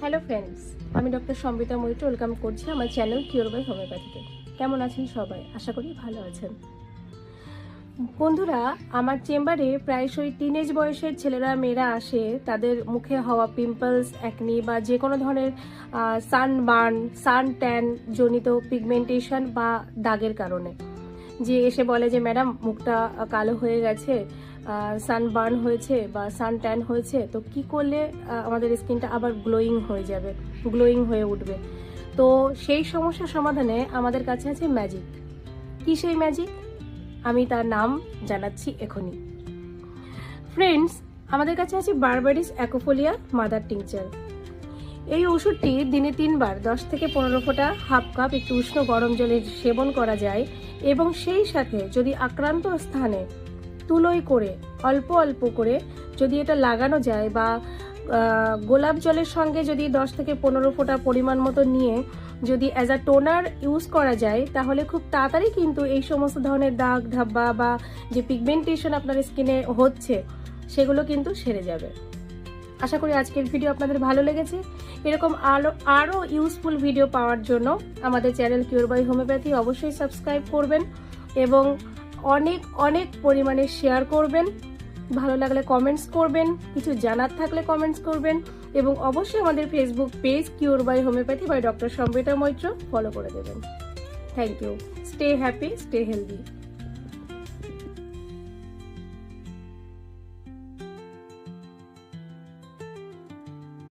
Hello friends, আমি doctor Sambita Maitra welcome করছি আমার চ্যানেল কিওর বাই হোমিওপ্যাথিতে। কেমন আছেন সবাই? আশা করি ভালো আছেন। বন্ধুরা, আমার চেম্বারে প্রায়শই টিনেজ বয়সের ছেলেরা মেয়েরা আসে তাদের মুখে হওয়া পিম্পলস, অ্যাকনি বা যে কোনো ধরনের সানবার্ন, সান ট্যান জনিত পিগমেন্টেশন বা দাগের কারণে যে এসে বলে যে ম্যাডাম মুখটা কালো হয়ে গেছে, সানবার্ন হয়েছে বা সান ট্যান হয়েছে, তো কি করলে আমাদের স্কিনটা আবার গ্লোয়িং হয়ে যাবে, গ্লোয়িং হয়ে উঠবে। তো সেই সমস্যার সমাধানে আমাদের কাছে আছে ম্যাজিক। কি সেই ম্যাজিক? আমি তার নাম জানাচ্ছি এখনই। ফ্রেন্ডস, আমাদের কাছে আছে বারবারিস অ্যাকোফোলিয়া মাদার টিংচার। এই ওষুধটি দিনে 3 বার 10 থেকে 15 ফোঁটা হাফ কাপ একটু উষ্ণ গরম জলে সেবন করা যায় এবং সেই সাথে যদি আক্রান্ত স্থানে তুলোই করে অল্প অল্প করে যদি এটা লাগানো যায় বা গোলাপ জলের সঙ্গে যদি 10 থেকে 15 ফোঁটা পরিমাণ মতো নিয়ে যদি অ্যাজ আ টোনার ইউজ করা যায় তাহলে খুব তাড়াতাড়ি কিন্তু এই সমস্ত ধরনের দাগ ধাব্বা বা যে পিগমেন্টেশন আপনার স্কিনে হচ্ছে সেগুলো কিন্তু সেরে যাবে। আশা করি আজকের ভিডিও আপনাদের ভালো লেগেছে। এরকম আরও ইউজফুল ভিডিও পাওয়ার জন্য আমাদের চ্যানেল কিওর বাই হোমিওপ্যাথি অবশ্যই সাবস্ক্রাইব করবেন এবং অনেক অনেক পরিমাণে শেয়ার করবেন। ভালো লাগলে কমেন্টস করবেন, কিছু জানার থাকলে কমেন্টস করবেন এবং অবশ্যই আমাদের Facebook page cure by homeopathy by doctor Sambita Maitra follow করে দেবেন। Thank you. Stay happy, stay healthy.